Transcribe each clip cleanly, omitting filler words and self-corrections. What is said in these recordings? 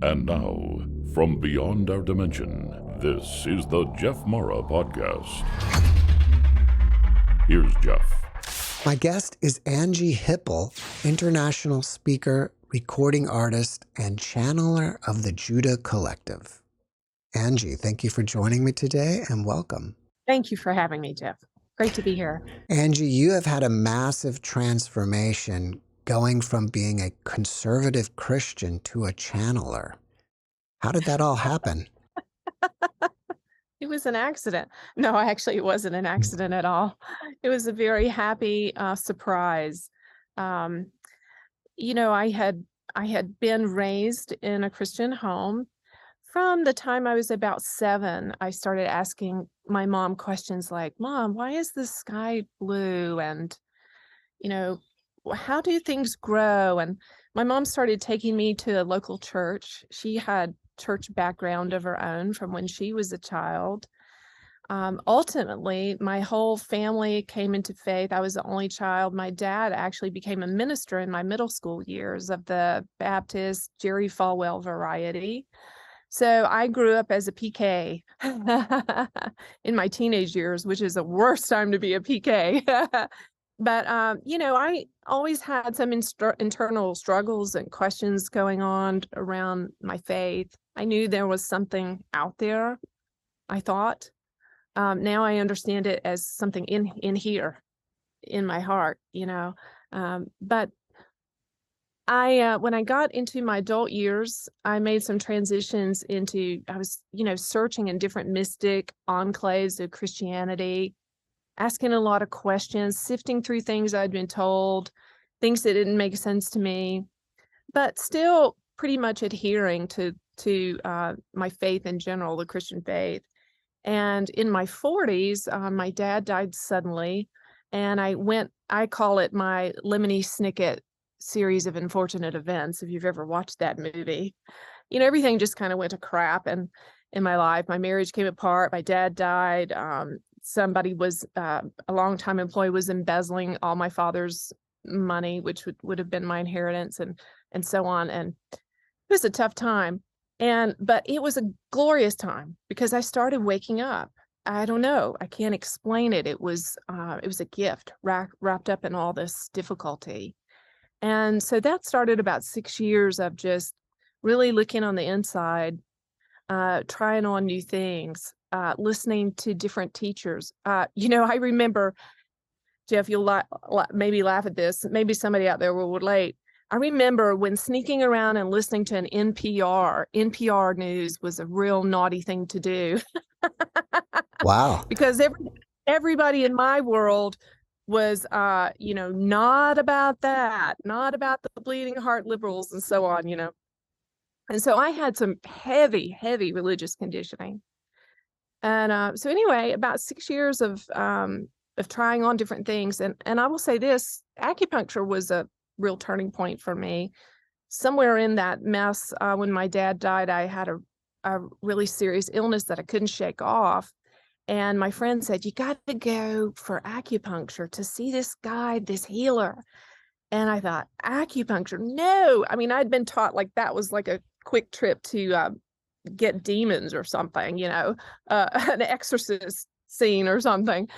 And now, from beyond our dimension, this is the JeffMara podcast. Here's Jeff. My guest is Anjie Hipple, international speaker, recording artist, and channeler of the Judah Collective. Anjie, thank you for joining me today and welcome. Thank you for having me, Jeff. Great to be here. Anjie, you have had a massive transformation going from being a conservative Christian to a channeler. How did that all happen? It was an accident. No, actually, it wasn't an accident at all. It was a very happy surprise. I had been raised in a Christian home. From the time I was about 7, I started asking my mom questions like, "Mom, why is the sky blue? And, how do things grow?" And my mom started taking me to a local church. She had church background of her own from when she was a child. Ultimately, my whole family came into faith. I was the only child. My dad actually became a minister in my middle school years of the Baptist Jerry Falwell variety. So I grew up as a PK in my teenage years, which is the worst time to be a PK. But, I always had some internal struggles and questions going on around my faith. I knew there was something out there, I thought. Now I understand it as something in here, in my heart, But when I got into my adult years, I made some transitions I was, searching in different mystic enclaves of Christianity, asking a lot of questions, sifting through things I'd been told, things that didn't make sense to me, but still pretty much adhering to my faith in general, the Christian faith. And in my 40s, my dad died suddenly, and I call it my Lemony Snicket series of unfortunate events. If you've ever watched that movie, everything just kind of went to crap. And in my life, my marriage came apart. My dad died. Somebody was a longtime employee was embezzling all my father's money, which would have been my inheritance, and so on. And it was a tough time. But it was a glorious time because I started waking up. I don't know. I can't explain it. It was a gift wrapped up in all this difficulty. And so that started about 6 years of just really looking on the inside, trying on new things, listening to different teachers. I remember, Jeff, you'll maybe laugh at this. Maybe somebody out there will relate. I remember when sneaking around and listening to an NPR news was a real naughty thing to do. Wow. Because everybody in my world was, not about that, not about the bleeding heart liberals and so on, And so I had some heavy, heavy religious conditioning. And so anyway, about 6 years of trying on different things. And I will say this, acupuncture was a real turning point for me. Somewhere in that mess, when my dad died, I had a really serious illness that I couldn't shake off. And my friend said, "You got to go for acupuncture to see this guy, this healer." And I thought, acupuncture? No. I mean, I'd been taught like that was like a quick trip to get demons or something, an exorcist scene or something.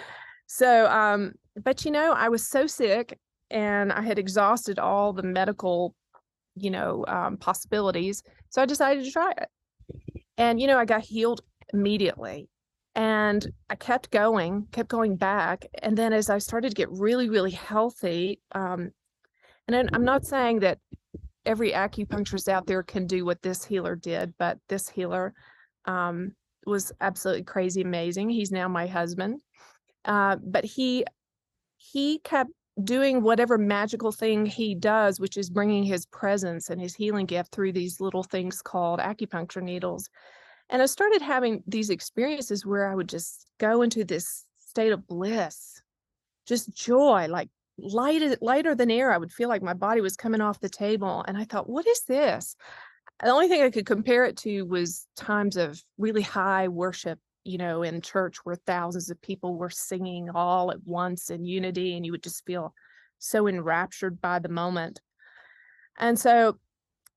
So, but I was so sick and I had exhausted all the medical, possibilities. So I decided to try it. And, I got healed immediately. And I kept going back. And then as I started to get really, really healthy, and I'm not saying that every acupuncturist out there can do what this healer did, but this healer was absolutely crazy amazing. He's now my husband. But he kept doing whatever magical thing he does, which is bringing his presence and his healing gift through these little things called acupuncture needles. And I started having these experiences where I would just go into this state of bliss, just joy, like lighter than air. I would feel like my body was coming off the table. And I thought, what is this? The only thing I could compare it to was times of really high worship, in church where thousands of people were singing all at once in unity, and you would just feel so enraptured by the moment. And so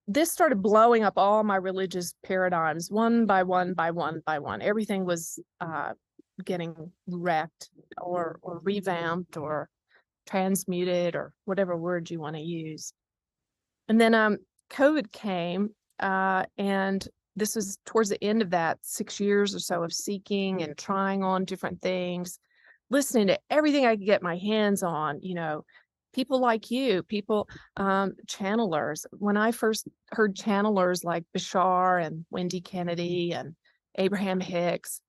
this started blowing up all my religious paradigms one by one by one by one. Everything was getting wrecked or revamped or transmuted or whatever word you want to use. And then COVID came, and this was towards the end of that 6 years or so of seeking and trying on different things, listening to everything I could get my hands on, people like you, people, channelers. When I first heard channelers like Bashar and Wendy Kennedy and Abraham Hicks,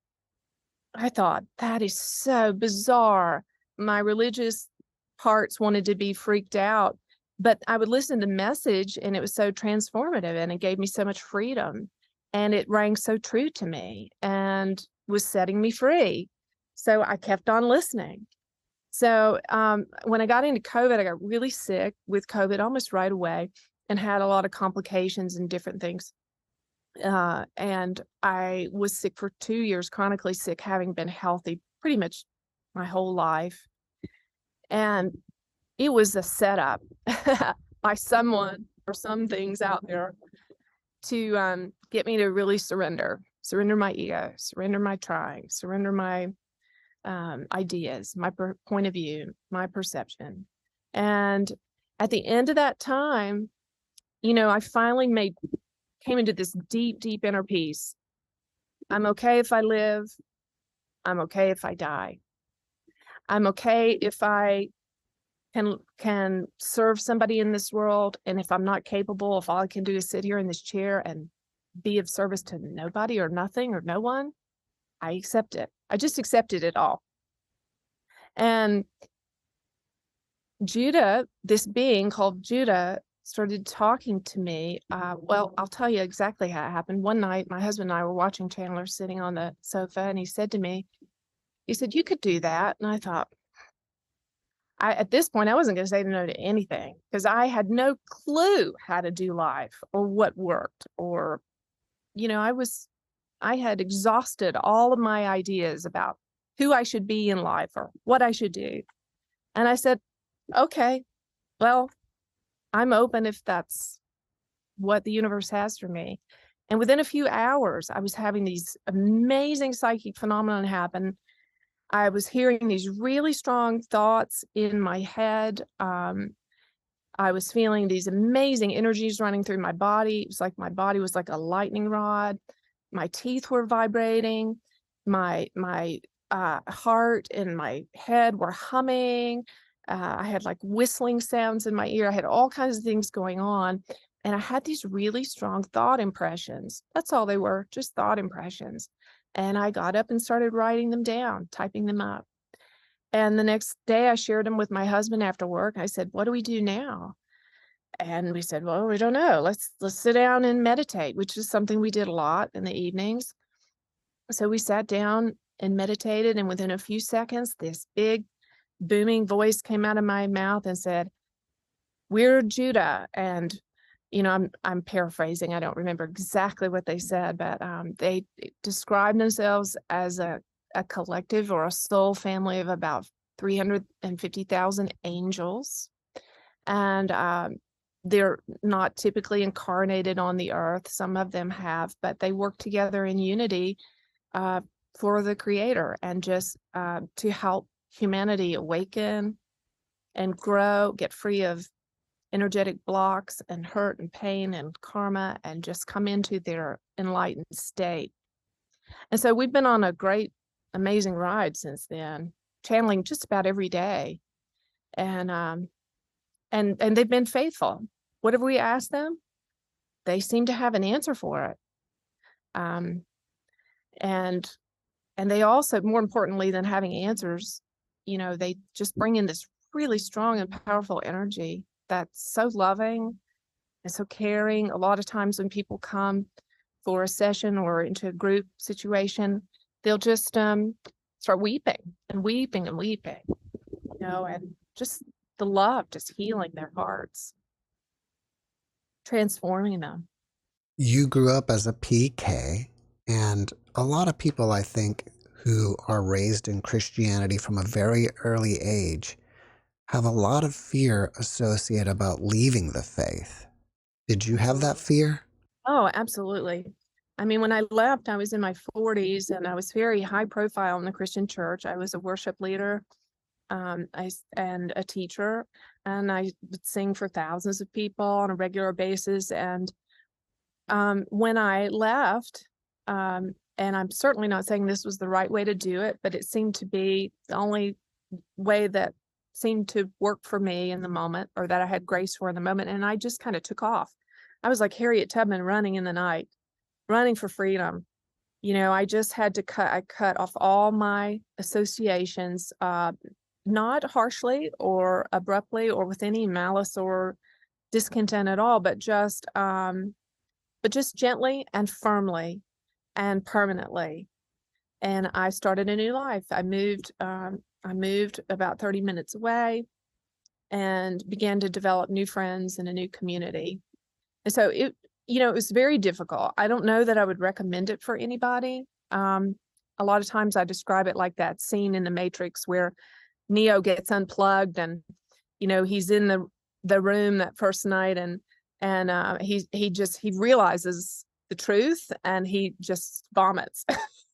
I thought, that is so bizarre. My religious parts wanted to be freaked out, but I would listen to the message and it was so transformative and it gave me so much freedom and it rang so true to me and was setting me free. So I kept on listening. So when I got into COVID, I got really sick with COVID almost right away and had a lot of complications and different things. And I was sick for 2 years, chronically sick, having been healthy pretty much my whole life. And it was a setup by someone or some things out there to get me to really surrender my ego, surrender my trying, surrender my ideas, my point of view, my perception. And at the end of that time, I finally came into this deep, deep inner peace. I'm okay if I live. I'm okay if I die. I'm okay if I can serve somebody in this world. And if I'm not capable, if all I can do is sit here in this chair and be of service to nobody or nothing or no one, I accept it. I just accepted it all. And Judah, this being called Judah, started talking to me. Well, I'll tell you exactly how it happened. One night, my husband and I were watching Chandler sitting on the sofa, and he said to me, you could do that. And I thought, at this point, I wasn't going to say no to anything because I had no clue how to do life or what worked or, I had exhausted all of my ideas about who I should be in life or what I should do. And I said, okay, well, I'm open if that's what the universe has for me. And within a few hours, I was having these amazing psychic phenomena happen. I was hearing these really strong thoughts in my head. I was feeling these amazing energies running through my body. It was like my body was like a lightning rod. My teeth were vibrating. My heart and my head were humming. I had like whistling sounds in my ear. I had all kinds of things going on. And I had these really strong thought impressions. That's all they were, just thought impressions. And I got up and started writing them down, typing them up. And the next day I shared them with my husband after work. I said, what do we do now? And we said, well, we don't know. Let's sit down and meditate, which is something we did a lot in the evenings. So we sat down and meditated. And within a few seconds, this big booming voice came out of my mouth and said, we're Judah. And, I'm paraphrasing. I don't remember exactly what they said, but they described themselves as a collective or a soul family of about 350,000 angels. And they're not typically incarnated on the earth. Some of them have, but they work together in unity for the Creator and just to help humanity awaken and grow, get free of energetic blocks and hurt and pain and karma, and just come into their enlightened state. And so we've been on a great, amazing ride since then, channeling just about every day. And they've been faithful. Whatever we ask them, they seem to have an answer for it. And they also, more importantly than having answers, they just bring in this really strong and powerful energy that's so loving and so caring. A lot of times when people come for a session or into a group situation, they'll just start weeping and weeping and weeping, and just the love just healing their hearts, transforming them. You grew up as a PK, and a lot of people, I think, who are raised in Christianity from a very early age have a lot of fear associated about leaving the faith. Did you have that fear? Oh, absolutely. I mean, when I left, I was in my 40s and I was very high profile in the Christian church. I was a worship leader, and a teacher, and I would sing for thousands of people on a regular basis. And when I left, and I'm certainly not saying this was the right way to do it, but it seemed to be the only way that seemed to work for me in the moment, or that I had grace for in the moment. And I just kind of took off. I was like Harriet Tubman running in the night, running for freedom. I just had to I cut off all my associations, not harshly or abruptly or with any malice or discontent at all, but just gently and firmly and permanently. And I started a new life. I moved about 30 minutes away and began to develop new friends and a new community. And so it was very difficult. I don't know that I would recommend it for anybody. A lot of times I describe it like that scene in the Matrix where Neo gets unplugged and, he's in the room that first night, and he realizes the truth and he just vomits.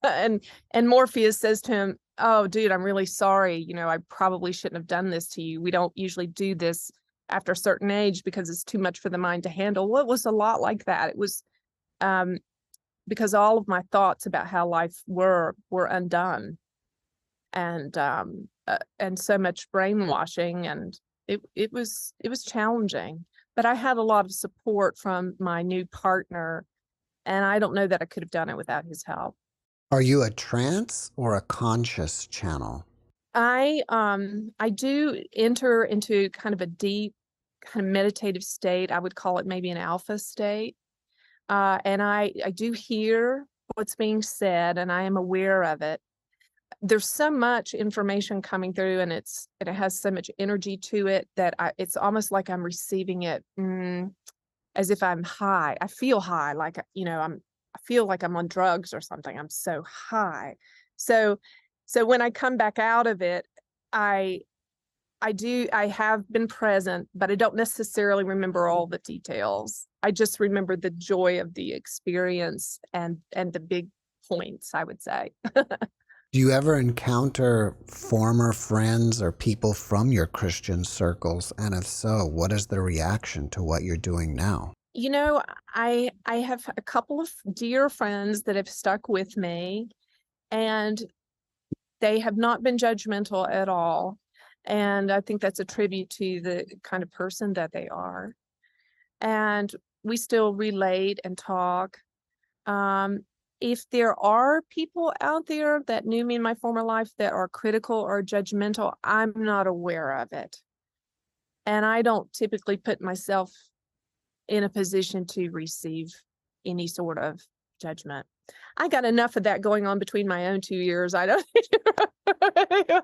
and Morpheus says to him, "Oh, dude, I'm really sorry. I probably shouldn't have done this to you. We don't usually do this after a certain age because it's too much for the mind to handle." Well, it was a lot like that. It was because all of my thoughts about how life were undone, and so much brainwashing, and it was challenging. But I had a lot of support from my new partner, and I don't know that I could have done it without his help. Are you a trance or a conscious channel? I do enter into kind of a deep kind of meditative state. I would call it maybe an alpha state. And I do hear what's being said, and I am aware of it. There's so much information coming through, and it has so much energy to it that it's almost like I'm receiving it as if I'm high. I feel high, like I feel like I'm on drugs or something. I'm so high. So when I come back out of it, I have been present, but I don't necessarily remember all the details. I just remember the joy of the experience and the big points, I would say. Do you ever encounter former friends or people from your Christian circles? And if so, what is their reaction to what you're doing now? I have a couple of dear friends that have stuck with me, and they have not been judgmental at all. And I think that's a tribute to the kind of person that they are. And we still relate and talk. If there are people out there that knew me in my former life that are critical or judgmental, I'm not aware of it. And I don't typically put myself in a position to receive any sort of judgment. I got enough of that going on between my own 2 ears. I don't.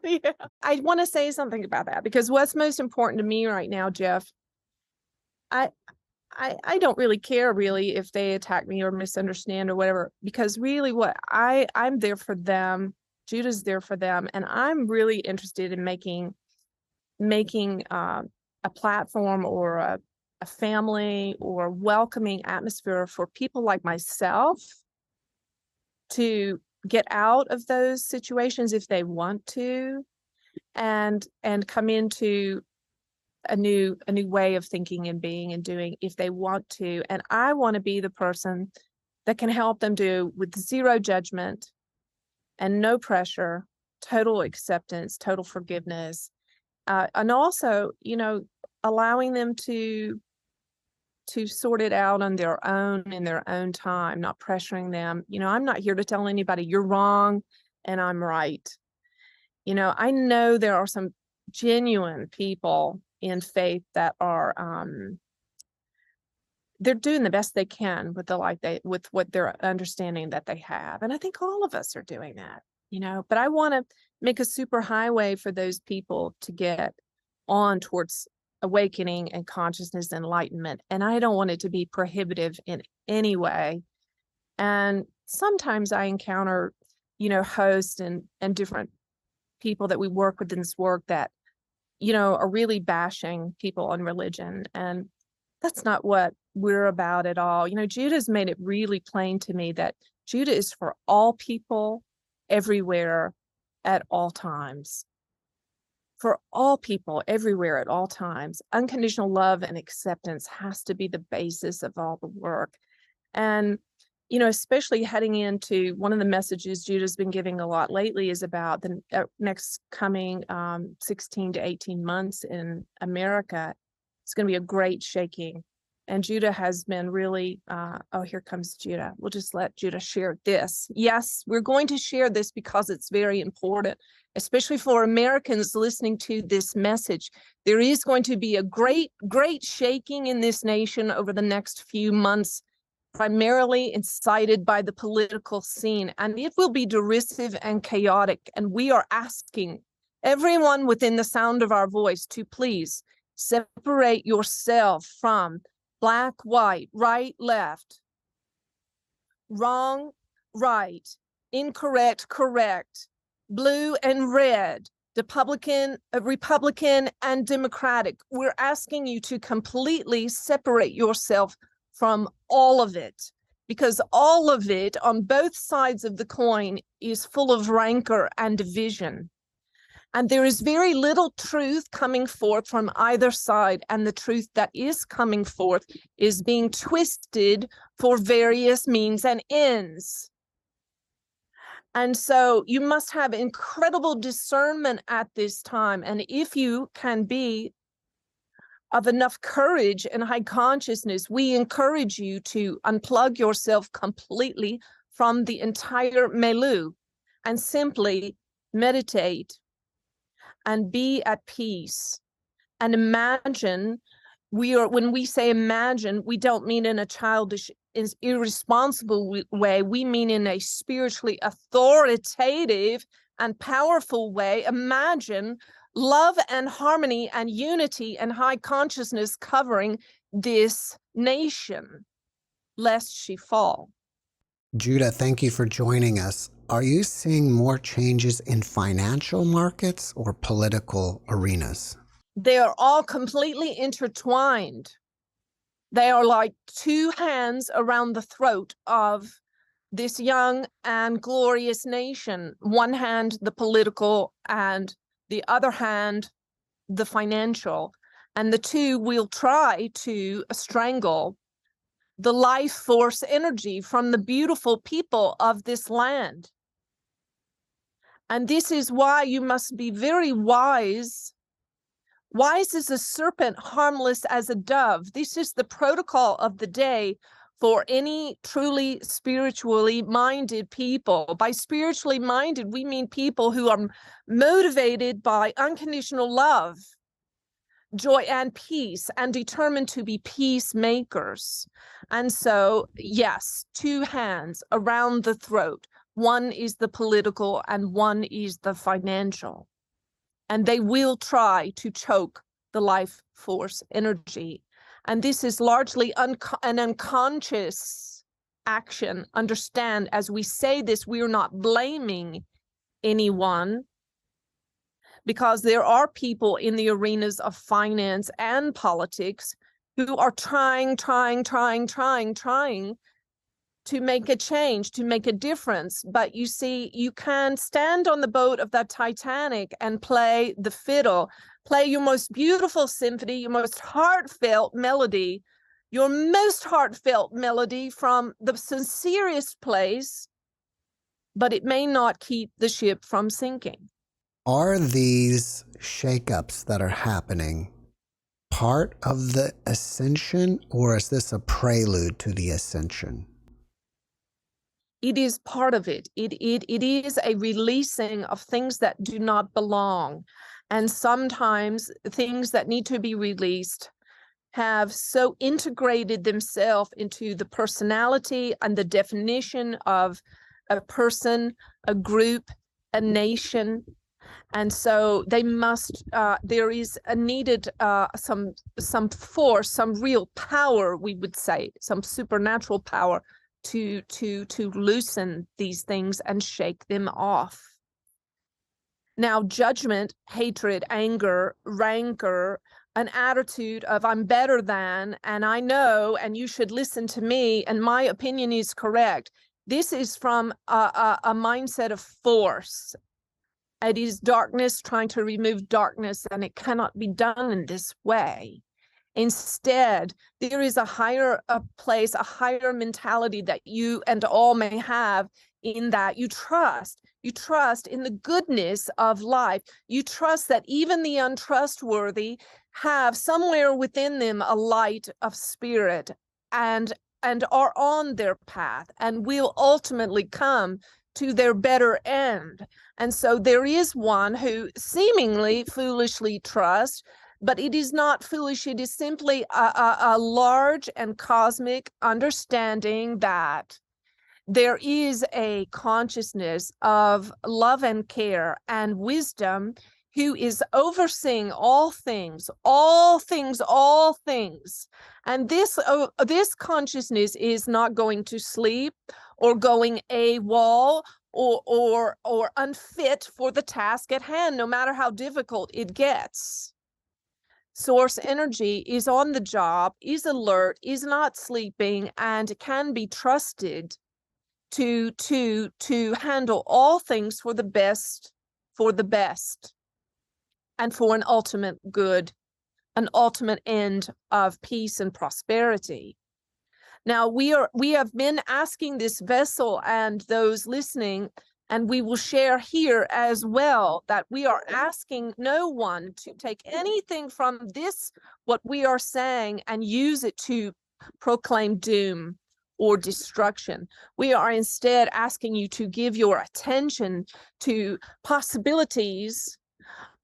Yeah. I want to say something about that, because what's most important to me right now, Jeff, I don't really care if they attack me or misunderstand or whatever, because really I'm there for them. Judah's there for them. And I'm really interested in making a platform or a family or welcoming atmosphere for people like myself to get out of those situations if they want to, and come into a new way of thinking and being and doing if they want to. And I want to be the person that can help them do with zero judgment and no pressure, total acceptance, total forgiveness, and also, allowing them to sort it out on their own in their own time, not pressuring them. I'm not here to tell anybody you're wrong and I'm right. I know there are some genuine people in faith that are they're doing the best they can with with what their understanding that they have. And I think all of us are doing that, but I want to make a super highway for those people to get on towards awakening and consciousness enlightenment. And I don't want it to be prohibitive in any way. And sometimes I encounter, hosts and different people that we work with in this work that, are really bashing people on religion. And that's not what we're about it all. You know, Judah's made it really plain to me that Judah is for all people, everywhere, at all times. For all people, everywhere, at all times. Unconditional love and acceptance has to be the basis of all the work. And, you know, especially heading into one of the messages Judah's been giving a lot lately is about the next coming 16 to 18 months in America. It's going to be a great shaking. And Judah has been really, oh, here comes Judah. We'll just let Judah share this. Yes, we're going to share this because it's very important, especially for Americans listening to this message. There is going to be a great, great shaking in this nation over the next few months, primarily incited by the political scene, and it will be derisive and chaotic. And we are asking everyone within the sound of our voice to please separate yourself from black, white, right, left, wrong, right, incorrect, correct, blue and red, Republican and Democratic. We're asking you to completely separate yourself from all of it, because all of it on both sides of the coin is full of rancor and division. And there is very little truth coming forth from either side. And the truth that is coming forth is being twisted for various means and ends. And so you must have incredible discernment at this time. And if you can be of enough courage and high consciousness, we encourage you to unplug yourself completely from the entire milieu and simply meditate and be at peace and imagine. When we say imagine, we don't mean in a childish, irresponsible way. We mean in a spiritually authoritative and powerful way. Imagine love and harmony and unity and high consciousness covering this nation, lest she fall. Judah, thank you for joining us. Are you seeing more changes in financial markets or political arenas? They are all completely intertwined. They are like two hands around the throat of this young and glorious nation. One hand, the political, and the other hand, the financial. And the two will try to strangle the life force energy from the beautiful people of this land. And this is why you must be very wise. Wise as a serpent, harmless as a dove. This is the protocol of the day for any truly spiritually minded people. By spiritually minded, we mean people who are motivated by unconditional love, joy, and peace, and determined to be peacemakers. And so, yes, two hands around the throat. One is the political and one is the financial. And they will try to choke the life force energy. And this is largely an unconscious action. Understand, as we say this, we are not blaming anyone, because there are people in the arenas of finance and politics who are trying to make a change, to make a difference. But you see, you can stand on the boat of that Titanic and play the fiddle, play your most beautiful symphony, your most heartfelt melody, from the sincerest place, but it may not keep the ship from sinking. Are these shakeups that are happening part of the ascension, or is this a prelude to the ascension? It is part of it. It is a releasing of things that do not belong. And sometimes things that need to be released have so integrated themselves into the personality and the definition of a person, a group, a nation. And so they must, there is a needed some force, some real power, we would say, some supernatural power to loosen these things and shake them off. Now, judgment, hatred, anger, rancor, an attitude of I'm better than, and I know, and you should listen to me, and my opinion is correct. This is from a mindset of force. It is darkness trying to remove darkness, and it cannot be done in this way. Instead, there is a higher place, a higher mentality that you and all may have, in that you trust. You trust in the goodness of life. You trust that even the untrustworthy have somewhere within them a light of spirit, and are on their path and will ultimately come to their better end. And so there is one who seemingly foolishly trusts, but it is not foolish. It is simply a large and cosmic understanding that there is a consciousness of love and care and wisdom who is overseeing all things, all things, all things. And this consciousness is not going to sleep or going AWOL or unfit for the task at hand, no matter how difficult it gets. Source energy is on the job, is alert, is not sleeping, and can be trusted to handle all things for the best, and for an ultimate good, an ultimate end of peace and prosperity. Now we have been asking this vessel and those listening, and we will share here as well, that we are asking no one to take anything from this, what we are saying, and use it to proclaim doom or destruction. We are instead asking you to give your attention to possibilities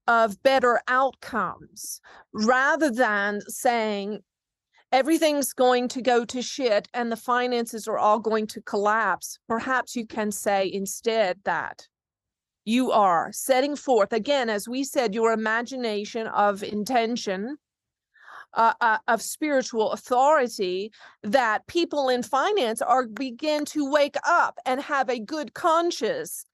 of better outcomes, rather than saying everything's going to go to shit and the finances are all going to collapse. Perhaps you can say instead that you are setting forth, again, as we said, your imagination of intention, of spiritual authority, that people in finance are begin to wake up and have a good conscience,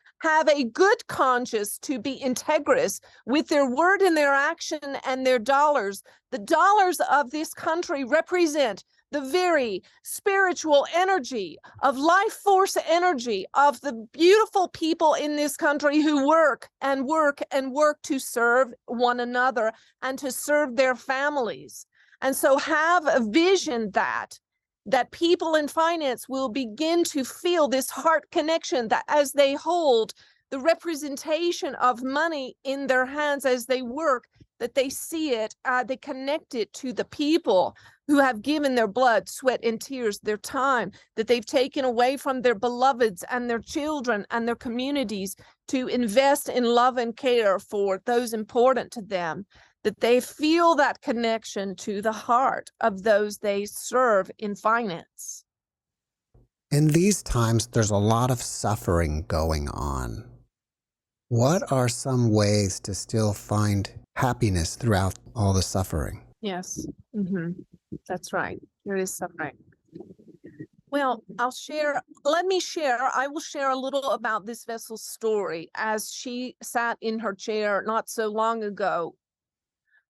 to be integrous with their word and their action and their dollars. The dollars of this country represent the very spiritual energy of life force energy of the beautiful people in this country who work and work and work to serve one another and to serve their families. And so have a vision that people in finance will begin to feel this heart connection, that as they hold the representation of money in their hands as they work, that they see it, they connect it to the people who have given their blood, sweat, and tears, their time, that they've taken away from their beloveds and their children and their communities to invest in love and care for those important to them, that they feel that connection to the heart of those they serve in finance. In these times, there's a lot of suffering going on. What are some ways to still find happiness throughout all the suffering? Yes, that's right. There is suffering. Well, I will share a little about this vessel's story, as she sat in her chair not so long ago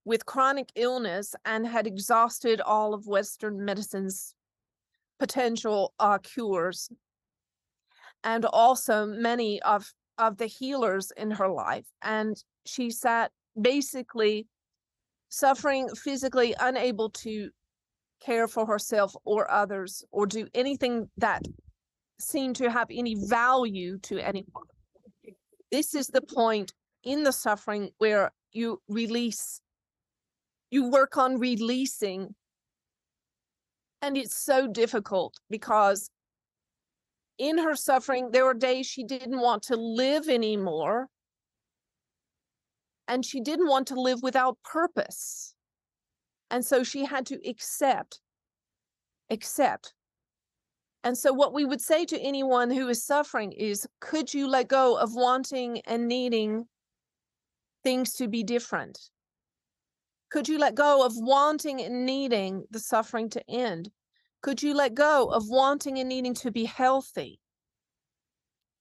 with chronic illness and had exhausted all of Western medicine's potential cures, and also many of the healers in her life. And she sat basically suffering physically, unable to care for herself or others, or do anything that seemed to have any value to anyone. This is the point in the suffering where you work on releasing. And it's so difficult, because in her suffering, there were days she didn't want to live anymore. And she didn't want to live without purpose. And so she had to accept. And so what we would say to anyone who is suffering is, could you let go of wanting and needing things to be different? Could you let go of wanting and needing the suffering to end? Could you let go of wanting and needing to be healthy?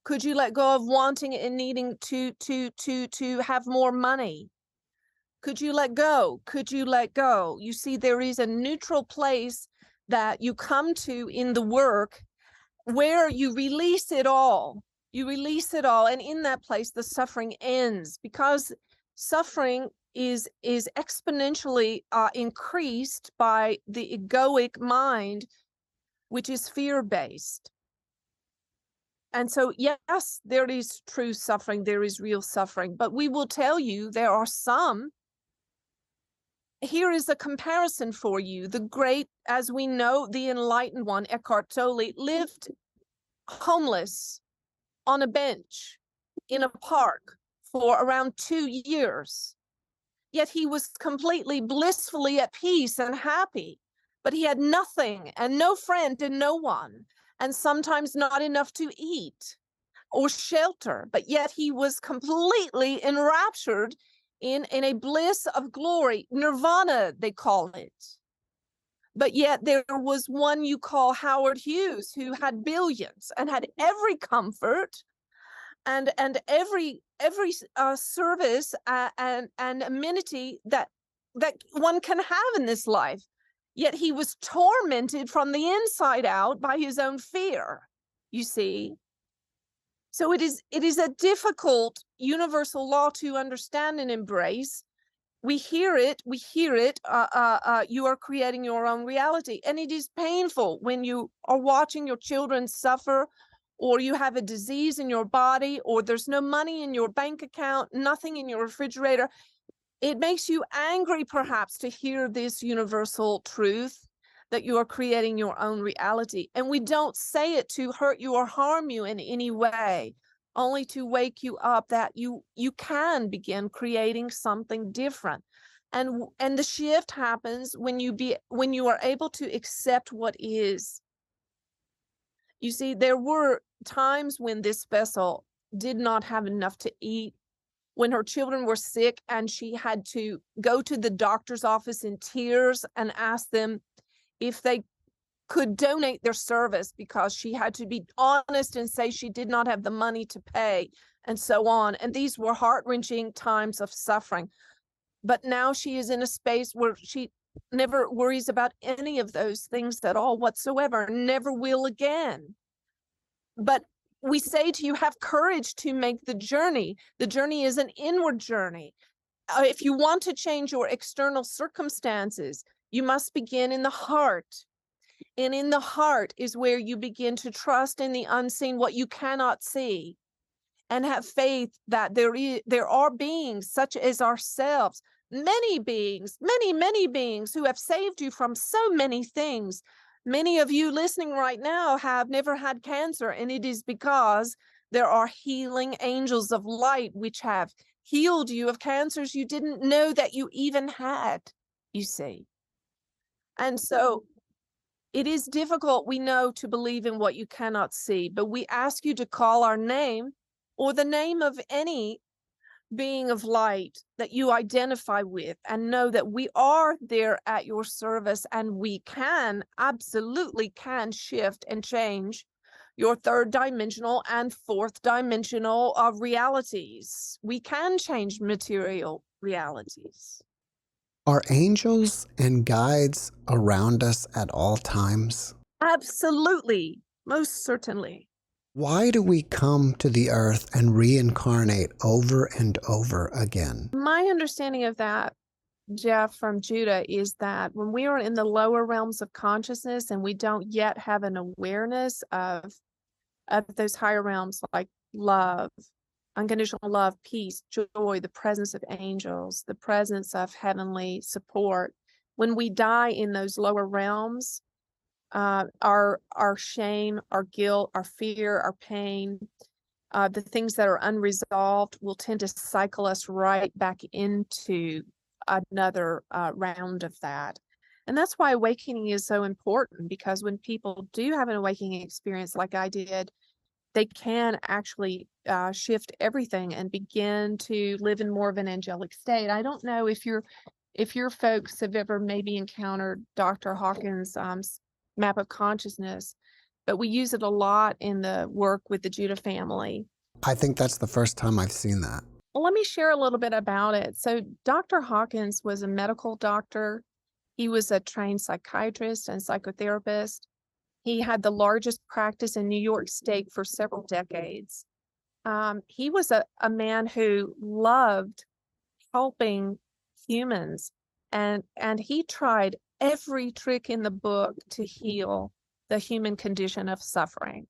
Could you let go of wanting and needing to have more money? Could you let go? Could you let go? You see, there is a neutral place that you come to in the work where you release it all. You release it all. And in that place, the suffering ends, because suffering is exponentially increased by the egoic mind, which is fear-based. And so, yes, there is true suffering, there is real suffering, but we will tell you there are some. Here is a comparison for you. The great, as we know, the enlightened one, Eckhart Tolle, lived homeless on a bench in a park for around 2 years. Yet he was completely blissfully at peace and happy, but he had nothing and no friend and no one, and sometimes not enough to eat or shelter, but yet he was completely enraptured in a bliss of glory, nirvana, they call it. But yet there was one you call Howard Hughes, who had billions and had every comfort and every service and amenity that one can have in this life. Yet he was tormented from the inside out by his own fear, you see. So it is a difficult universal law to understand and embrace. We hear it, you are creating your own reality. And it is painful when you are watching your children suffer, or you have a disease in your body, or there's no money in your bank account, nothing in your refrigerator. It makes you angry, perhaps, to hear this universal truth that you are creating your own reality. And we don't say it to hurt you or harm you in any way, only to wake you up that you can begin creating something different. And the shift happens when you are able to accept what is. You see, there were times when this vessel did not have enough to eat, when her children were sick and she had to go to the doctor's office in tears and ask them if they could donate their service, because she had to be honest and say she did not have the money to pay, and so on. And these were heart-wrenching times of suffering. But now she is in a space where she never worries about any of those things at all whatsoever, never will again. But we say to you, have courage to make the journey. The journey is an inward journey. If you want to change your external circumstances, you must begin in the heart. And in the heart is where you begin to trust in the unseen, what you cannot see, and have faith that there are beings such as ourselves, many beings, many beings who have saved you from so many things. Many of you listening right now have never had cancer, and it is because there are healing angels of light which have healed you of cancers you didn't know that you even had, you see. And so it is difficult, we know, to believe in what you cannot see, but we ask you to call our name or the name of any being of light that you identify with, and know that we are there at your service, and we can, absolutely can shift and change your third dimensional and fourth dimensional realities. We can change material realities. Are angels and guides around us at all times? Absolutely, most certainly. Why do we come to the earth and reincarnate over and over again? My understanding of that, Jeff, from Judah, is that when we are in the lower realms of consciousness and we don't yet have an awareness of those higher realms, like love, unconditional love, peace, joy, the presence of angels, the presence of heavenly support, when we die in those lower realms, our shame, our guilt, our fear, our pain, the things that are unresolved will tend to cycle us right back into another round of that. And that's why awakening is so important, because when people do have an awakening experience like I did, they can actually shift everything and begin to live in more of an angelic state. I don't know if your folks have ever maybe encountered Dr. Hawkins' map of consciousness, but we use it a lot in the work with the Judah family. I think that's the first time I've seen that. Well, let me share a little bit about it. So Dr. Hawkins was a medical doctor. He was a trained psychiatrist and psychotherapist. He had the largest practice in New York State for several decades. He was a man who loved helping humans, and he tried every trick in the book to heal the human condition of suffering.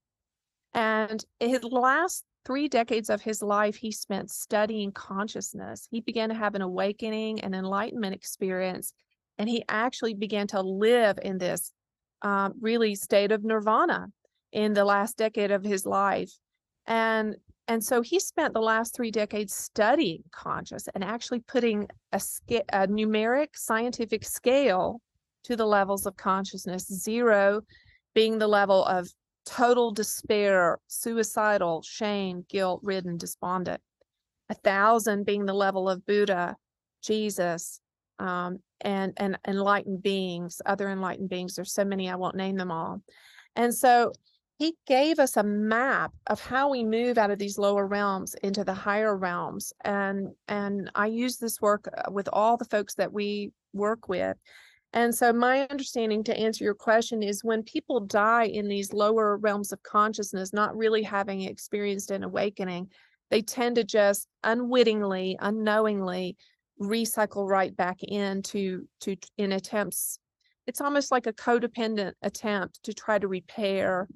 And his last 3 decades of his life, he spent studying consciousness. He began to have an awakening and enlightenment experience, and he actually began to live in this really state of nirvana in the last decade of his life. And so he spent the last 3 decades studying conscious and actually putting a numeric scientific scale to the levels of consciousness, 0 being the level of total despair, suicidal, shame, guilt-ridden, despondent, 1,000 being the level of Buddha, Jesus, and enlightened beings, other enlightened beings. There's so many, I won't name them all. And so he gave us a map of how we move out of these lower realms into the higher realms. And I use this work with all the folks that we work with. And so my understanding, to answer your question, is when people die in these lower realms of consciousness, not really having experienced an awakening, they tend to just unwittingly, unknowingly recycle right back into in attempts. It's almost like a codependent attempt to try to repair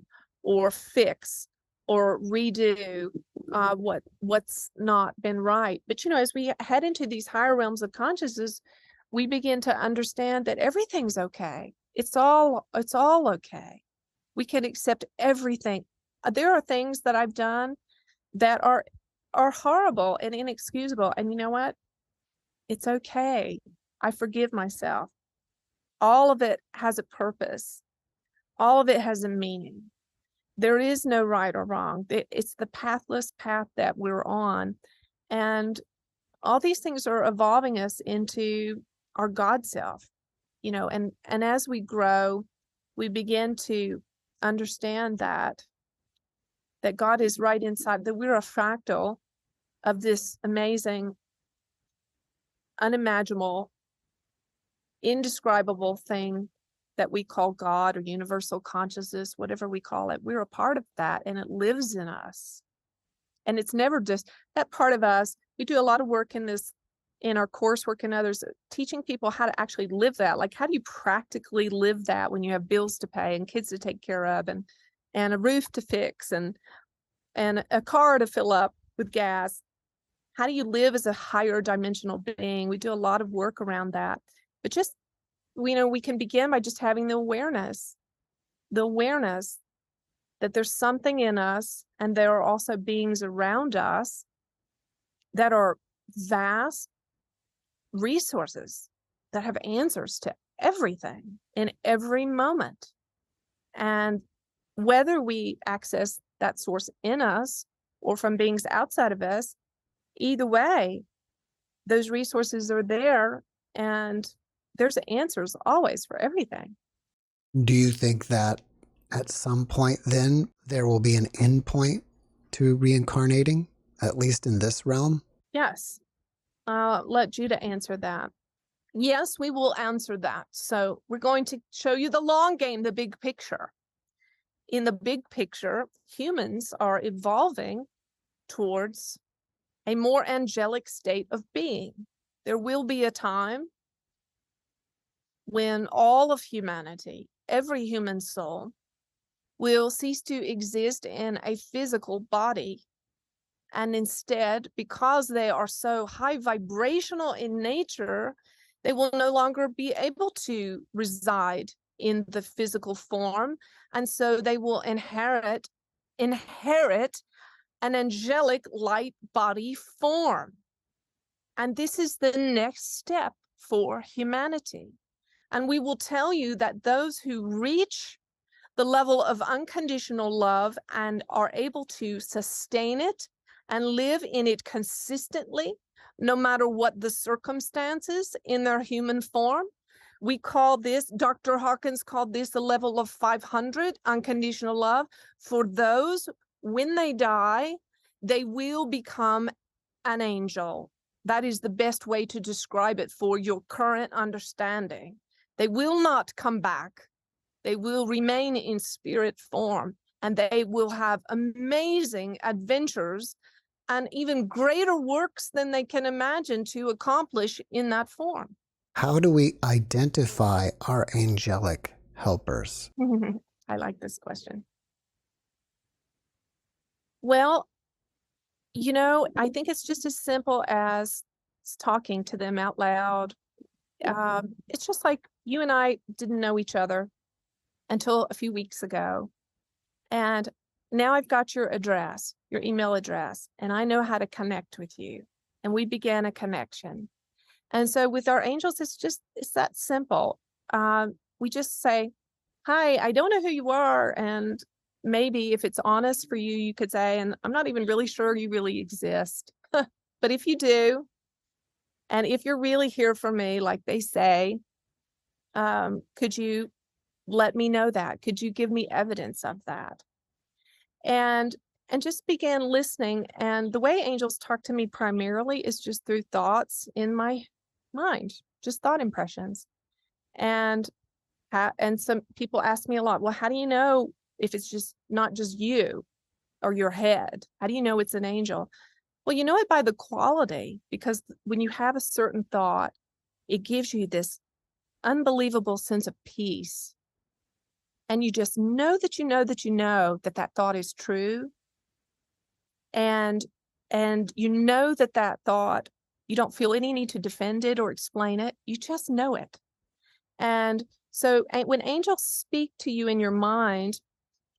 or fix or redo what's not been right. But as we head into these higher realms of consciousness, we begin to understand that everything's okay. It's all okay. We can accept everything. There are things that I've done that are horrible and inexcusable. And you know what? It's okay. I forgive myself. All of it has a purpose. All of it has a meaning. There is no right or wrong. It's the pathless path that we're on. And all these things are evolving us into our God self, and as we grow, we begin to understand that God is right inside, that we're a fractal of this amazing, unimaginable, indescribable thing that we call God or universal consciousness, whatever we call it. We're a part of that, and it lives in us. And it's never just that part of us. We do a lot of work in our coursework and others, teaching people how to actually live that. Like, how do you practically live that when you have bills to pay and kids to take care of and a roof to fix and a car to fill up with gas? How do you live as a higher dimensional being? We do a lot of work around that. But just, we can begin by just having the awareness that there's something in us, and there are also beings around us that are vast resources that have answers to everything in every moment. And whether we access that source in us or from beings outside of us, either way, those resources are there, and there's answers always for everything. Do you think that at some point then there will be an end point to reincarnating, at least in this realm? Yes. Let Judah answer that. Yes, we will answer that. So we're going to show you the long game, the big picture. In the big picture, humans are evolving towards a more angelic state of being. There will be a time when all of humanity, every human soul, will cease to exist in a physical body. And instead, because they are so high vibrational in nature, they will no longer be able to reside in the physical form. And so they will inherit an angelic light body form. And this is the next step for humanity. And we will tell you that those who reach the level of unconditional love and are able to sustain it and live in it consistently, no matter what the circumstances in their human form. We call this, Dr. Hawkins called this the level of 500, unconditional love. For those, when they die, they will become an angel. That is the best way to describe it for your current understanding. They will not come back. They will remain in spirit form, and they will have amazing adventures and even greater works than they can imagine to accomplish in that form. How do we identify our angelic helpers? I like this question. Well, I think it's just as simple as talking to them out loud. It's just like you and I didn't know each other until a few weeks ago. And now I've got your address, your email address, and I know how to connect with you. And we began a connection. And so with our angels, it's that simple. We just say, hi, I don't know who you are. And maybe if it's honest for you, you could say, and I'm not even really sure you really exist. But if you do, and if you're really here for me, like they say, could you let me know that? Could you give me evidence of that? And just began listening. And the way angels talk to me primarily is just through thoughts in my mind, just thought impressions. And some people ask me a lot, well, how do you know if it's just not just you or your head? How do you know it's an angel? Well, you know it by the quality, because when you have a certain thought, it gives you this unbelievable sense of peace. And you just know that you know that you know that that thought is true. And you know that thought, you don't feel any need to defend it or explain it. You just know it. And so when angels speak to you in your mind,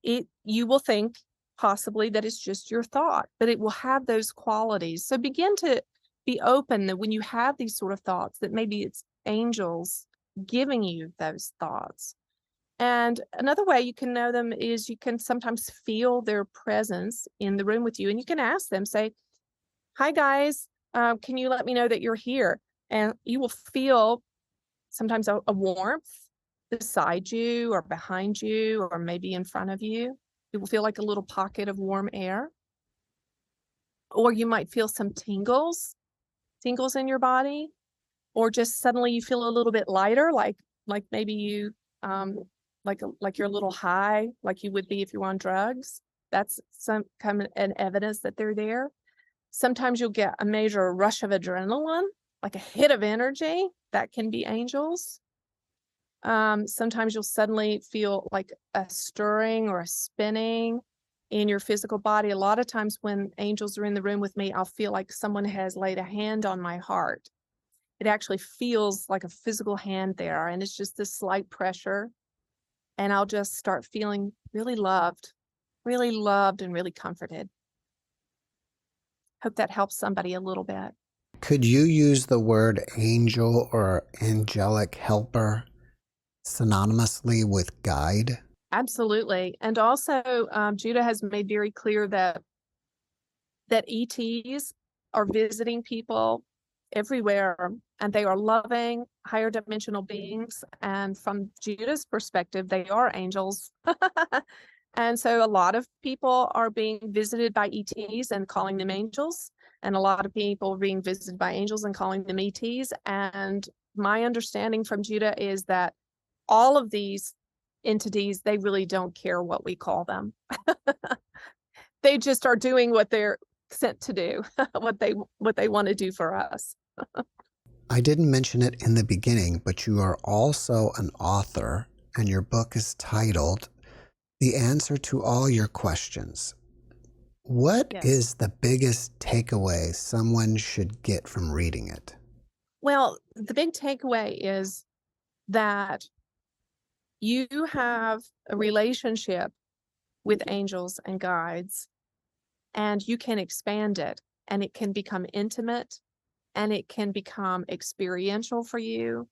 you will think possibly that it's just your thought, but it will have those qualities. So begin to be open that when you have these sort of thoughts, that maybe it's angels giving you those thoughts. And another way you can know them is you can sometimes feel their presence in the room with you, and you can ask them, say, hi guys, can you let me know that you're here? And you will feel sometimes a warmth beside you or behind you or maybe in front of you. It will feel like a little pocket of warm air. Or you might feel some tingles in your body, or just suddenly you feel a little bit lighter, like maybe you like you're a little high, like you would be if you were on drugs. That's some kind of an evidence that they're there. Sometimes you'll get a major rush of adrenaline, like a hit of energy. That can be angels. Sometimes you'll suddenly feel like a stirring or a spinning in your physical body. A lot of times when angels are in the room with me, I'll feel like someone has laid a hand on my heart. It actually feels like a physical hand there, and it's just this slight pressure. And I'll just start feeling really loved and really comforted. Hope that helps somebody a little bit. Could you use the word angel or angelic helper synonymously with guide? Absolutely. And also, Judah has made very clear that ETs are visiting people everywhere, and they are loving, higher dimensional beings. And from Judah's perspective, they are angels. And so a lot of people are being visited by ETs and calling them angels. And a lot of people are being visited by angels and calling them ETs. And my understanding from Judah is that all of these entities, they really don't care what we call them. They just are doing what they're sent to do, what they want to do for us. I didn't mention it in the beginning, but you are also an author, and your book is titled The Answer to All Your Questions. What Yes. is the biggest takeaway someone should get from reading it? Well, the big takeaway is that you have a relationship with angels and guides, and you can expand it, and it can become intimate, and it can become experiential for you.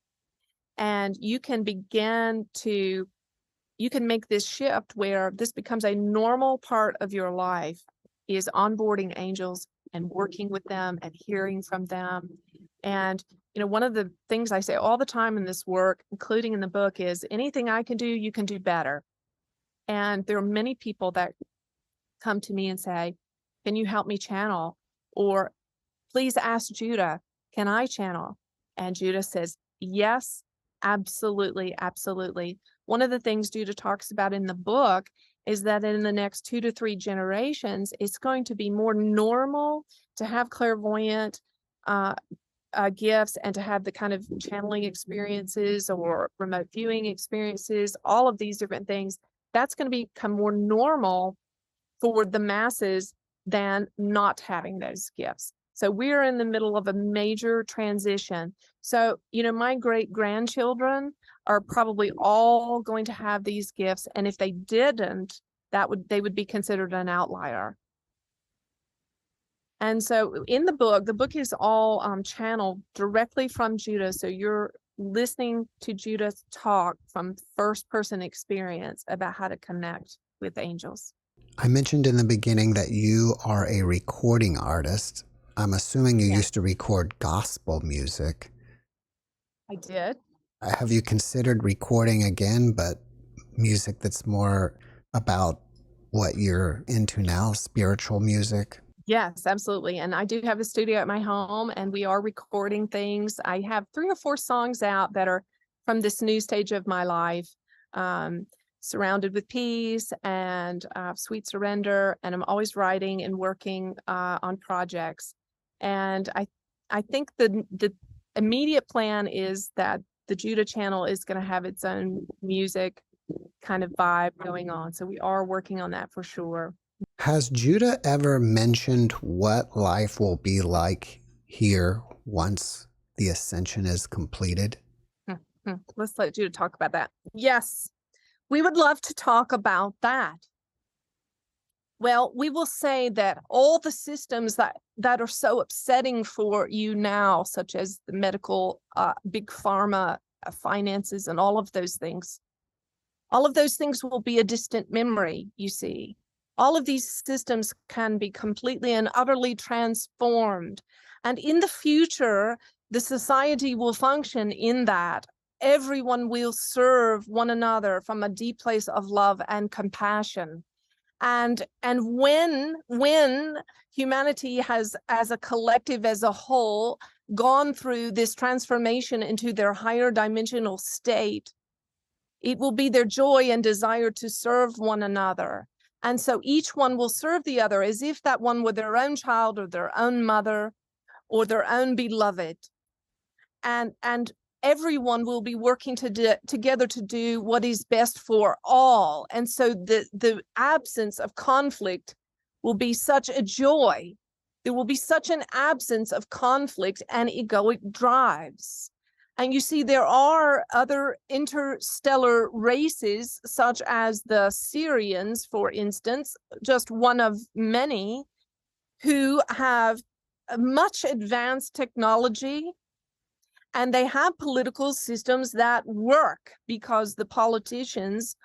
And you can make this shift where this becomes a normal part of your life, is onboarding angels and working with them and hearing from them. And, one of the things I say all the time in this work, including in the book, is anything I can do, you can do better. And there are many people that come to me and say, can you help me channel? Or please ask Judah, can I channel? And Judah says, yes, absolutely, absolutely. One of the things Judah talks about in the book is that in the next 2 to 3 generations, it's going to be more normal to have clairvoyant gifts and to have the kind of channeling experiences or remote viewing experiences, all of these different things. That's going to become more normal for the masses than not having those gifts. So we're in the middle of a major transition. So, you know, my great grandchildren are probably all going to have these gifts. And if they didn't, they would be considered an outlier. And so in the book is all channeled directly from Judah. So you're listening to Judah talk from first person experience about how to connect with angels. I mentioned in the beginning that you are a recording artist. I'm assuming you used to record gospel music. I did. Have you considered recording again, but music that's more about what you're into now, spiritual music? Yes, absolutely. And I do have a studio at my home, and we are recording things. I have 3 or 4 songs out that are from this new stage of my life, surrounded with peace and sweet surrender. And I'm always writing and working on projects. And I think the immediate plan is that the Judah channel is going to have its own music kind of vibe going on. So we are working on that for sure. Has Judah ever mentioned what life will be like here once the ascension is completed? Let's let Judah talk about that. Yes, we would love to talk about that. Well, we will say that all the systems that are so upsetting for you now, such as the medical, big pharma, finances, and all of those things will be a distant memory, you see. All of these systems can be completely and utterly transformed. And in the future, the society will function in that everyone will serve one another from a deep place of love and compassion. And when humanity has, as a collective, as a whole, gone through this transformation into their higher dimensional state, it will be their joy and desire to serve one another. And so each one will serve the other as if that one were their own child or their own mother or their own beloved. And everyone will be working together to do what is best for all. And so the absence of conflict will be such a joy. There will be such an absence of conflict and egoic drives. And you see, there are other interstellar races, such as the Syrians, for instance, just one of many, who have much advanced technology, and they have political systems that work because the politicians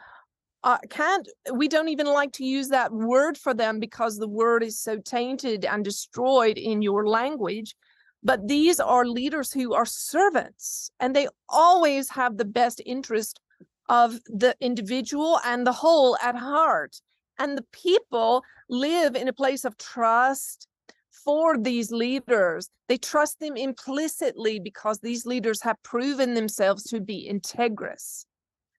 we don't even like to use that word for them because the word is so tainted and destroyed in your language. But these are leaders who are servants, and they always have the best interest of the individual and the whole at heart. And the people live in a place of trust for these leaders. They trust them implicitly because these leaders have proven themselves to be integrous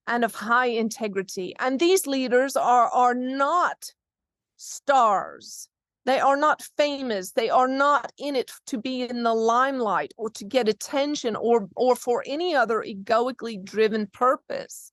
and of high integrity. And these leaders are not stars. They are not famous. They are not in it to be in the limelight or to get attention or for any other egoically driven purpose.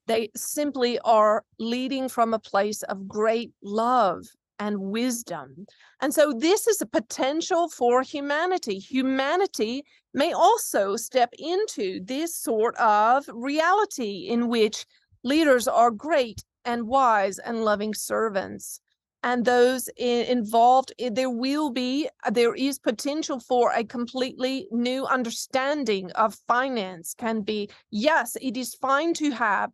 They simply are leading from a place of great love and wisdom. And so this is a potential for humanity. Humanity may also step into this sort of reality in which leaders are great and wise and loving servants. And those involved, there is potential for a completely new understanding of finance. Yes, it is fine to have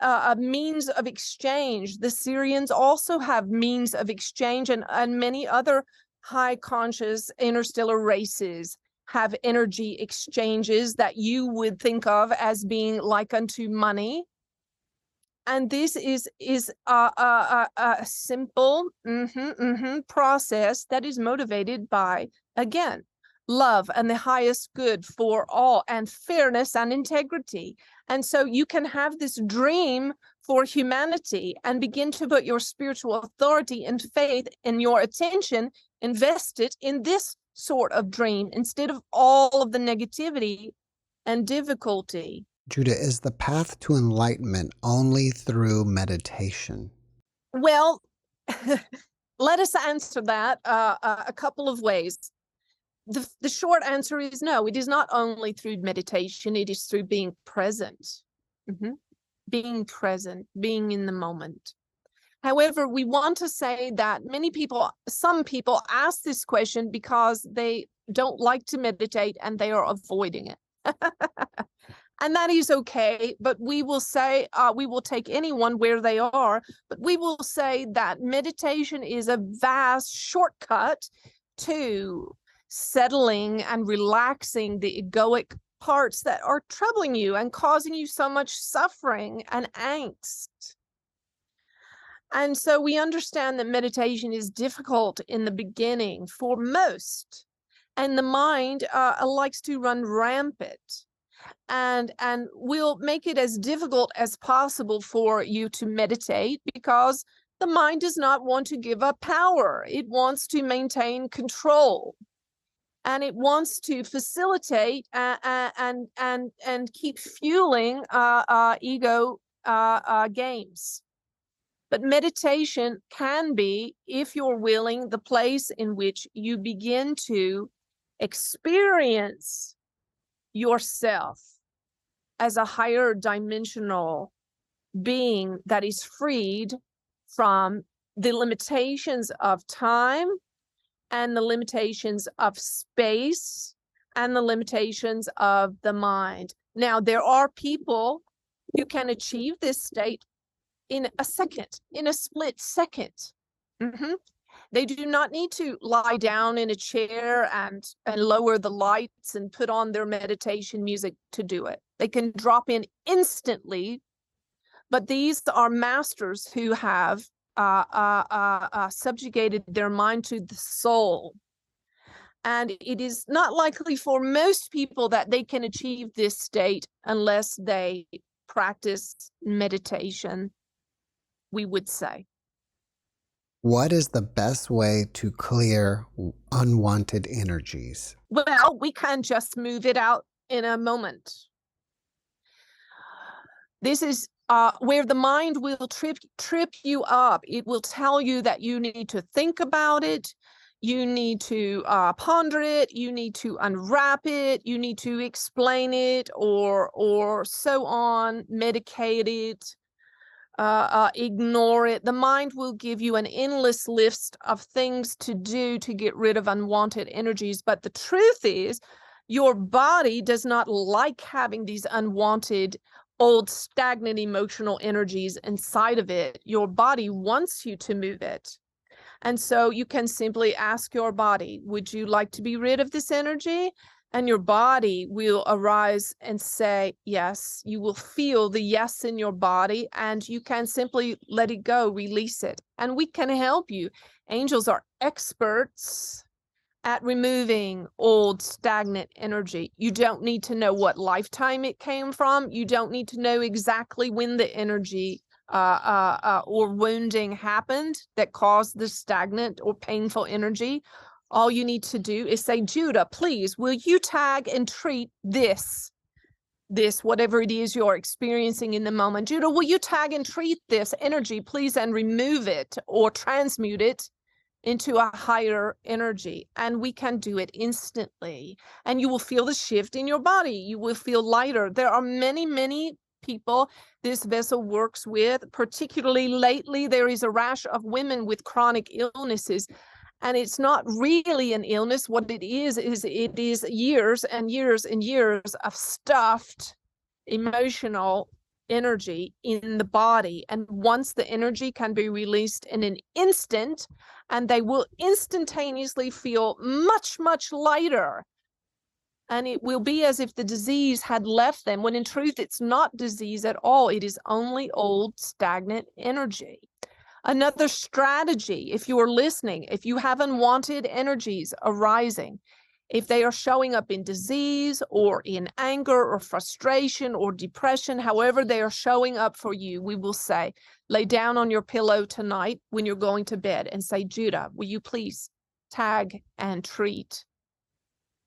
a means of exchange. The Syrians also have means of exchange, and many other high conscious interstellar races have energy exchanges that you would think of as being like unto money. And this is a simple process that is motivated by, again, love and the highest good for all, and fairness and integrity. And so you can have this dream for humanity and begin to put your spiritual authority and faith and your attention invested in this sort of dream instead of all of the negativity and difficulty. Judah, is the path to enlightenment only through meditation? Well, let us answer that a couple of ways. The short answer is no, it is not only through meditation, it is through being present. Being present, being in the moment. However, we want to say that some people ask this question because they don't like to meditate and they are avoiding it. And that is okay, but we will say, we will take anyone where they are, but we will say that meditation is a vast shortcut to settling and relaxing the egoic parts that are troubling you and causing you so much suffering and angst. And so we understand that meditation is difficult in the beginning for most, and the mind likes to run rampant. And we'll make it as difficult as possible for you to meditate because the mind does not want to give up power. It wants to maintain control, and it wants to facilitate and keep fueling ego games. But meditation can be, if you're willing, the place in which you begin to experience yourself as a higher dimensional being that is freed from the limitations of time and the limitations of space and the limitations of the mind. Now, there are people who can achieve this state in a second, in a split second. They do not need to lie down in a chair and lower the lights and put on their meditation music to do it. They can drop in instantly, but these are masters who have subjugated their mind to the soul. And it is not likely for most people that they can achieve this state unless they practice meditation, we would say. What is the best way to clear unwanted energies? Well, we can just move it out in a moment. This is where the mind will trip you up. It will tell you that you need to think about it, you need to ponder it, you need to unwrap it, you need to explain it, or so on, medicate it, ignore it. The mind will give you an endless list of things to do to get rid of unwanted energies. But the truth is, your body does not like having these unwanted, old, stagnant emotional energies inside of it. Your body wants you to move it. And so you can simply ask your body, would you like to be rid of this energy? And your body will arise and say yes. You will feel the yes in your body, and you can simply let it go, release it. And we can help you. Angels are experts at removing old, stagnant energy. You don't need to know what lifetime it came from. You don't need to know exactly when the energy or wounding happened that caused the stagnant or painful energy. All you need to do is say, Judah, please, will you tag and treat this, whatever it is you're experiencing in the moment. Judah, will you tag and treat this energy, please, and remove it or transmute it into a higher energy? And we can do it instantly. And you will feel the shift in your body. You will feel lighter. There are many, many people this vessel works with, particularly lately. There is a rash of women with chronic illnesses. And it's not really an illness. What it is it is years and years and years of stuffed emotional energy in the body. And once the energy can be released in an instant, and they will instantaneously feel much, much lighter. And it will be as if the disease had left them, when in truth, it's not disease at all. It is only old, stagnant energy. Another strategy, if you are listening, if you have unwanted energies arising, if they are showing up in disease or in anger or frustration or depression, however they are showing up for you, we will say, lay down on your pillow tonight when you're going to bed and say, Judah, will you please tag and treat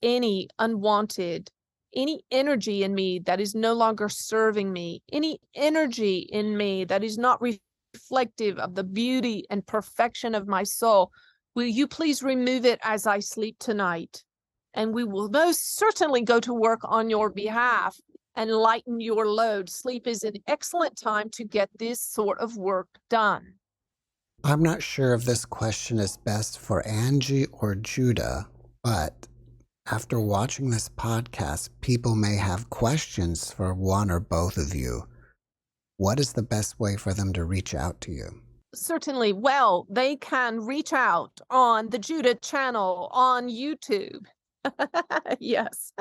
any unwanted, any energy in me that is no longer serving me, any energy in me that is not reflective of the beauty and perfection of my soul. Will you please remove it as I sleep tonight? And we will most certainly go to work on your behalf and lighten your load. Sleep is an excellent time to get this sort of work done. I'm not sure if this question is best for Angie or Judah, but after watching this podcast, people may have questions for one or both of you. What is the best way for them to reach out to you? Certainly. Well, they can reach out on the Judah channel on YouTube. Yes,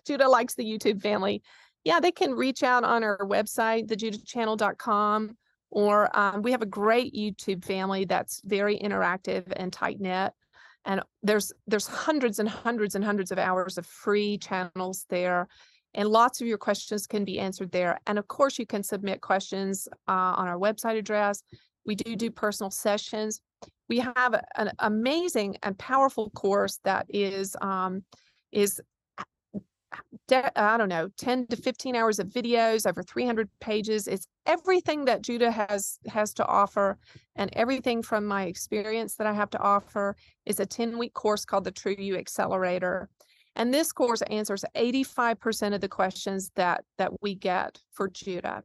Judah likes the YouTube family. Yeah, they can reach out on our website, thejudahchannel.com, or we have a great YouTube family that's very interactive and tight-knit. And there's hundreds and hundreds and hundreds of hours of free channels there. And lots of your questions can be answered there. And of course, you can submit questions on our website address. We do personal sessions. We have an amazing and powerful course that is I don't know, 10 to 15 hours of videos, over 300 pages. It's everything that Judah has to offer, and everything from my experience that I have to offer. Is a 10-week course called the True You Accelerator. And this course answers 85% of the questions that we get for Judah.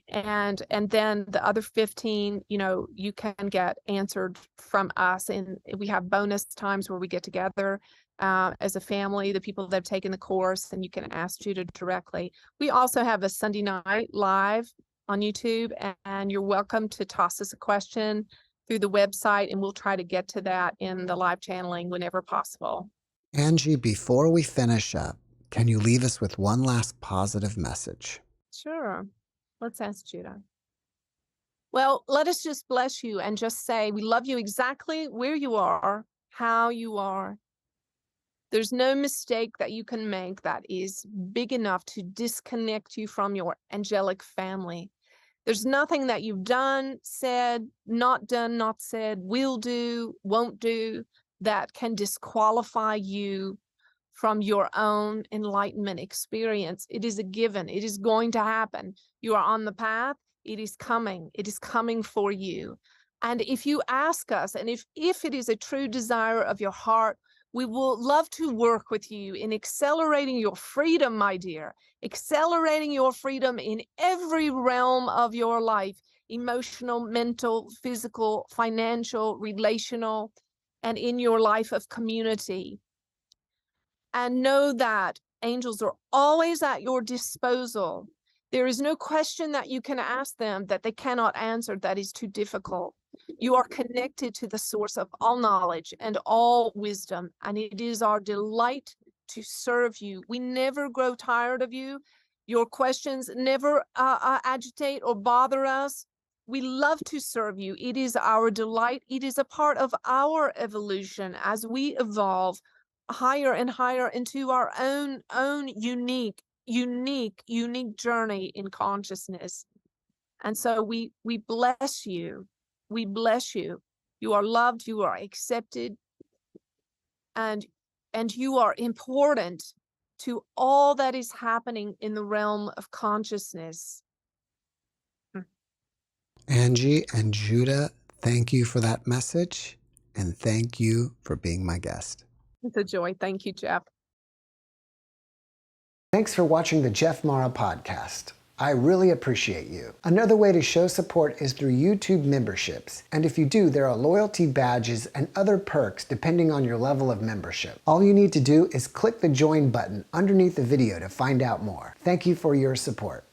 And then the other 15, you can get answered from us. And we have bonus times where we get together as a family, the people that have taken the course, and you can ask Judah directly. We also have a Sunday night live on YouTube, and you're welcome to toss us a question through the website, and we'll try to get to that in the live channeling whenever possible. Angie, before we finish up, can you leave us with one last positive message? Sure. Let's ask Judah. Well, let us just bless you and just say, we love you exactly where you are, how you are. There's no mistake that you can make that is big enough to disconnect you from your angelic family. There's nothing that you've done, said, not said, will do, won't do, that can disqualify you from your own enlightenment experience. It is a given. It is going to happen. You are on the path. It is coming. It is coming for you. And if you ask us, and if it is a true desire of your heart, we will love to work with you in accelerating your freedom, my dear, accelerating your freedom in every realm of your life, emotional, mental, physical, financial, relational, and in your life of community. And know that angels are always at your disposal. There is no question that you can ask them that they cannot answer that is too difficult. You are connected to the source of all knowledge and all wisdom, and it is our delight to serve you. We never grow tired of you. Your questions never agitate or bother us. We love to serve you. It is our delight. It is a part of our evolution as we evolve higher and higher into our own unique journey in consciousness. And so we bless you. We bless you. You are loved, you are accepted, and you are important to all that is happening in the realm of consciousness. Angie and Judah, thank you for that message, and thank you for being my guest. It's a joy. Thank you, Jeff. Thanks for watching the JeffMara podcast. I really appreciate you. Another way to show support is through YouTube memberships. And if you do, there are loyalty badges and other perks depending on your level of membership. All you need to do is click the join button underneath the video to find out more. Thank you for your support.